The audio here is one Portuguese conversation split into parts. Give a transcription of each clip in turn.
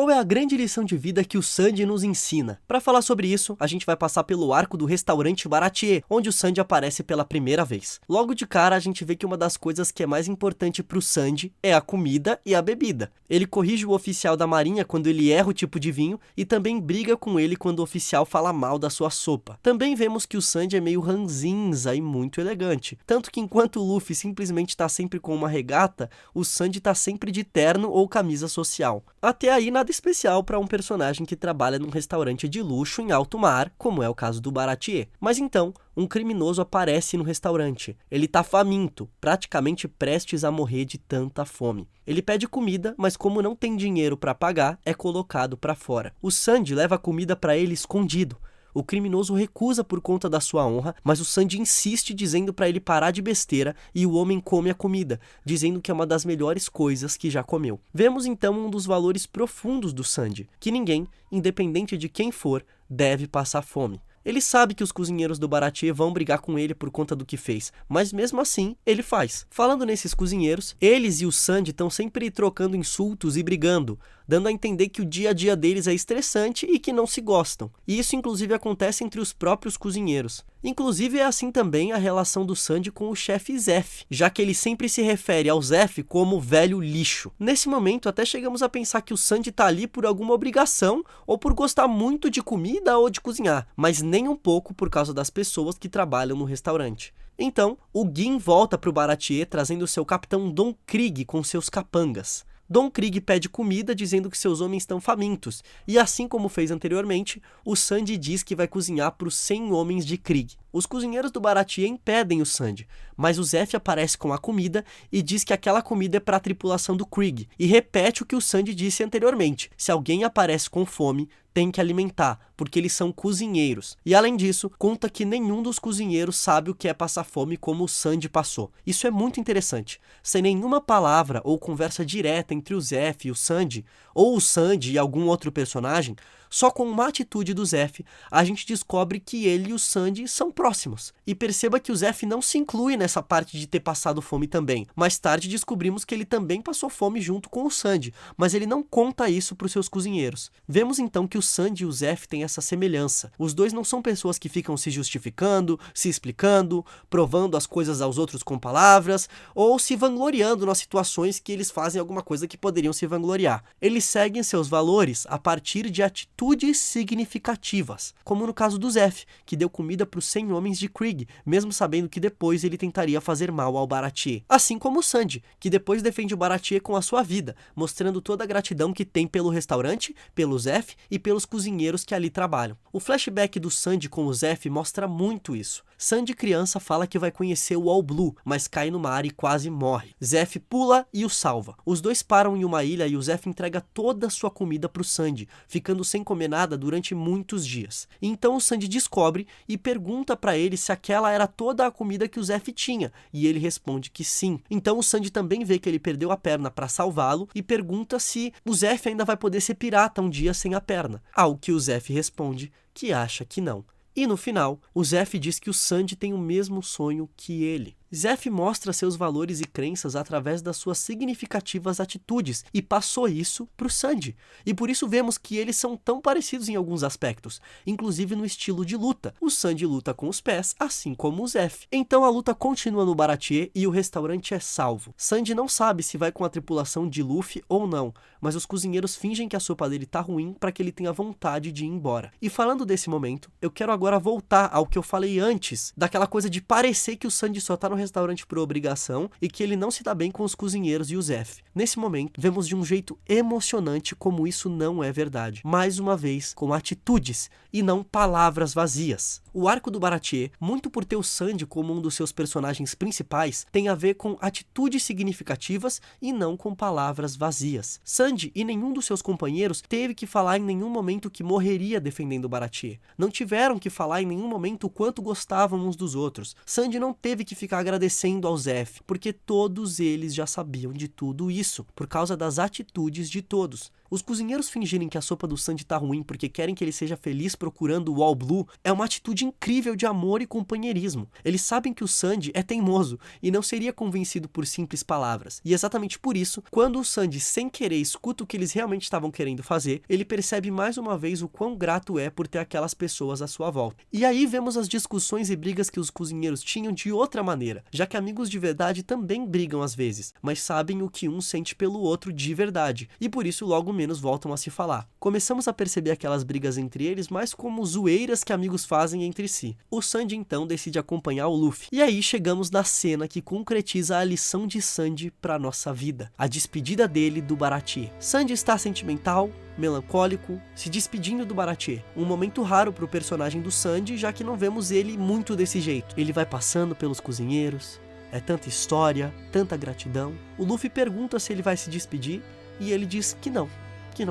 qual é a grande lição de vida que o Sandy nos ensina? Para falar sobre isso, a gente vai passar pelo arco do restaurante Baratier, onde o Sandy aparece pela primeira vez. Logo de cara, a gente vê que uma das coisas que é mais importante pro Sandy é a comida e a bebida. Ele corrige o oficial da marinha quando ele erra o tipo de vinho e também briga com ele quando o oficial fala mal da sua sopa. Também vemos que o Sandy é meio ranzinza e muito elegante. Tanto que enquanto o Luffy simplesmente tá sempre com uma regata, o Sandy tá sempre de terno ou camisa social. Até aí nada especial para um personagem que trabalha num restaurante de luxo em alto mar, como é o caso do Baratier. Mas então, um criminoso aparece no restaurante. Ele tá faminto, praticamente prestes a morrer de tanta fome. Ele pede comida, mas como não tem dinheiro para pagar, é colocado para fora. O Sandy leva a comida para ele escondido. O criminoso recusa por conta da sua honra, mas o Sandy insiste dizendo para ele parar de besteira e o homem come a comida, dizendo que é uma das melhores coisas que já comeu. Vemos então um dos valores profundos do Sandy, que ninguém, independente de quem for, deve passar fome. Ele sabe que os cozinheiros do Baratier vão brigar com ele por conta do que fez, mas mesmo assim, ele faz. Falando nesses cozinheiros, eles e o Sandy estão sempre trocando insultos e brigando, dando a entender que o dia a dia deles é estressante e que não se gostam. E isso inclusive acontece entre os próprios cozinheiros. Inclusive é assim também a relação do Sandy com o chefe Zeff, já que ele sempre se refere ao Zeff como velho lixo. Nesse momento até chegamos a pensar que o Sandy tá ali por alguma obrigação ou por gostar muito de comida ou de cozinhar, mas nem um pouco por causa das pessoas que trabalham no restaurante. Então, o Gin volta para o Baratier trazendo seu capitão Don Krieg com seus capangas. Don Krieg pede comida dizendo que seus homens estão famintos, e assim como fez anteriormente, o Sandy diz que vai cozinhar para os 100 homens de Krieg. Os cozinheiros do Baratier impedem o Sandy, mas o Zeff aparece com a comida e diz que aquela comida é para a tripulação do Krieg, e repete o que o Sandy disse anteriormente: se alguém aparece com fome, tem que alimentar, porque eles são cozinheiros. E além disso, conta que nenhum dos cozinheiros sabe o que é passar fome como o Sandy passou. Isso é muito interessante. Sem nenhuma palavra ou conversa direta entre o Zeff e o Sandy, ou o Sandy e algum outro personagem, só com uma atitude do Zeff, a gente descobre que ele e o Sandy são próximos. E perceba que o Zeff não se inclui nessa parte de ter passado fome também. Mais tarde descobrimos que ele também passou fome junto com o Sandy, mas ele não conta isso para os seus cozinheiros. Vemos então que o Sandy e o Zeff têm essa semelhança. Os dois não são pessoas que ficam se justificando, se explicando, provando as coisas aos outros com palavras, ou se vangloriando nas situações que eles fazem alguma coisa que poderiam se vangloriar. Eles seguem seus valores a partir de atitudes significativas, como no caso do Zeff, que deu comida para os 100 homens de Krieg, mesmo sabendo que depois ele tentaria fazer mal ao Baratier. Assim como o Sandy, que depois defende o Baratier com a sua vida, mostrando toda a gratidão que tem pelo restaurante, pelo Zeff e pelos cozinheiros que ali trabalham. O flashback do Sandy com o Zeff mostra muito isso. Sandy criança fala que vai conhecer o All Blue, mas cai no mar e quase morre. Zeff pula e o salva. Os dois param em uma ilha e o Zeff entrega toda a sua comida pro Sandy, ficando sem comer nada durante muitos dias. Então o Sandy descobre e pergunta para ele se aquela era toda a comida que o Zeff tinha, e ele responde que sim. Então o Sandy também vê que ele perdeu a perna para salvá-lo e pergunta se o Zeff ainda vai poder ser pirata um dia sem a perna, ao que o Zeff responde que acha que não. E no final, o Zeff diz que o Sandy tem o mesmo sonho que ele. Zeff mostra seus valores e crenças através das suas significativas atitudes e passou isso para o Sandy. E por isso vemos que eles são tão parecidos em alguns aspectos, inclusive no estilo de luta. O Sandy luta com os pés, assim como o Zeff. Então a luta continua no Baratier e o restaurante é salvo. Sandy não sabe se vai com a tripulação de Luffy ou não, mas os cozinheiros fingem que a sopa dele tá ruim para que ele tenha vontade de ir embora. E falando desse momento, eu quero agora voltar ao que eu falei antes, daquela coisa de parecer que o Sandy só tá no restaurante por obrigação e que ele não se dá bem com os cozinheiros e o Zeff. Nesse momento, vemos de um jeito emocionante como isso não é verdade. Mais uma vez, com atitudes e não palavras vazias. O arco do Baratier, muito por ter o Sandy como um dos seus personagens principais, tem a ver com atitudes significativas e não com palavras vazias. Sandy e nenhum dos seus companheiros teve que falar em nenhum momento que morreria defendendo o Baratier. Não tiveram que falar em nenhum momento o quanto gostavam uns dos outros. Sandy não teve que ficar agradecendo ao Zeff, porque todos eles já sabiam de tudo isso, por causa das atitudes de todos. Os cozinheiros fingirem que a sopa do Sandy tá ruim porque querem que ele seja feliz procurando o All Blue é uma atitude incrível de amor e companheirismo. Eles sabem que o Sandy é teimoso e não seria convencido por simples palavras. E exatamente por isso, quando o Sandy sem querer escuta o que eles realmente estavam querendo fazer, ele percebe mais uma vez o quão grato é por ter aquelas pessoas à sua volta. E aí vemos as discussões e brigas que os cozinheiros tinham de outra maneira, já que amigos de verdade também brigam às vezes, mas sabem o que um sente pelo outro de verdade, e por isso logo menos voltam a se falar. Começamos a perceber aquelas brigas entre eles mais como zoeiras que amigos fazem entre si. O Sandy então decide acompanhar o Luffy, e aí chegamos na cena que concretiza a lição de Sandy para nossa vida, a despedida dele do Baratie. Sandy está sentimental, melancólico, se despedindo do Baratie. Um momento raro para o personagem do Sandy, já que não vemos ele muito desse jeito. Ele vai passando pelos cozinheiros, é tanta história, tanta gratidão. O Luffy pergunta se ele vai se despedir e ele diz que não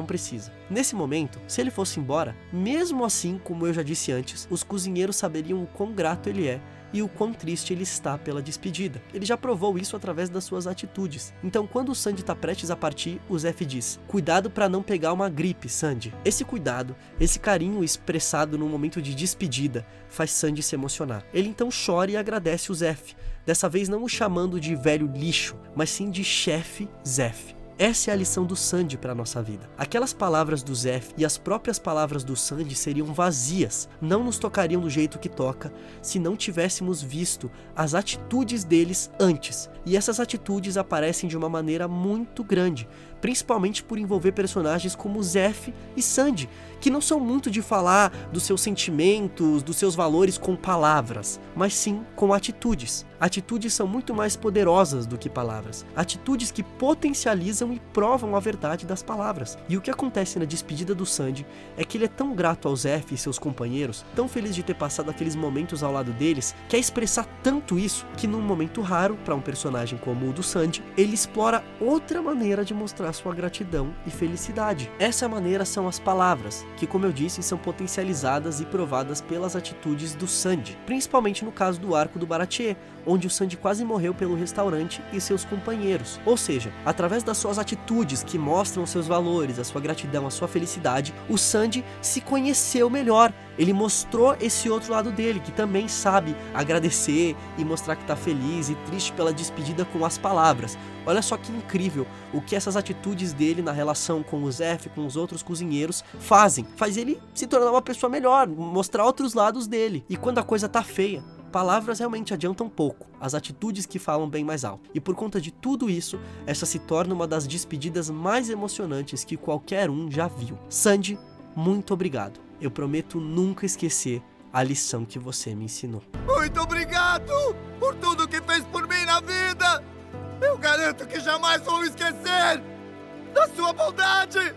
precisa. Nesse momento, se ele fosse embora, mesmo assim, como eu já disse antes, os cozinheiros saberiam o quão grato ele é e o quão triste ele está pela despedida. Ele já provou isso através das suas atitudes. Então, quando o Sandy está prestes a partir, o Zeff diz: cuidado para não pegar uma gripe, Sandy. Esse cuidado, esse carinho expressado no momento de despedida, faz Sandy se emocionar. Ele então chora e agradece o Zeff, dessa vez não o chamando de velho lixo, mas sim de chefe Zeff. Essa é a lição do Sandy para nossa vida. Aquelas palavras do Zeff e as próprias palavras do Sandy seriam vazias, não nos tocariam do jeito que toca, se não tivéssemos visto as atitudes deles antes. E essas atitudes aparecem de uma maneira muito grande, principalmente por envolver personagens como Zeff e Sandy, que não são muito de falar dos seus sentimentos, dos seus valores com palavras, mas sim com atitudes. Atitudes são muito mais poderosas do que palavras. Atitudes que potencializam e provam a verdade das palavras. E o que acontece na despedida do Sandy é que ele é tão grato ao Zeff e seus companheiros, tão feliz de ter passado aqueles momentos ao lado deles, quer expressar tanto isso, que num momento raro para um personagem como o do Sandy, ele explora outra maneira de mostrar sua gratidão e felicidade. Essa maneira são as palavras, que, como eu disse, são potencializadas e provadas pelas atitudes do Sandy, principalmente no caso do arco do Baratie, onde o Sandy quase morreu pelo restaurante e seus companheiros. Ou seja, através das suas atitudes que mostram seus valores, a sua gratidão, a sua felicidade, o Sandy se conheceu melhor. Ele mostrou esse outro lado dele, que também sabe agradecer e mostrar que tá feliz e triste pela despedida com as palavras. Olha só que incrível o que essas atitudes dele na relação com o Zeff, com os outros cozinheiros, fazem. Faz ele se tornar uma pessoa melhor, mostrar outros lados dele. E quando a coisa tá feia, palavras realmente adiantam pouco, as atitudes que falam bem mais alto. E por conta de tudo isso, essa se torna uma das despedidas mais emocionantes que qualquer um já viu. Sandy, muito obrigado. Eu prometo nunca esquecer a lição que você me ensinou. Muito obrigado por tudo que fez por mim na vida! Eu garanto que jamais vou esquecer da sua bondade!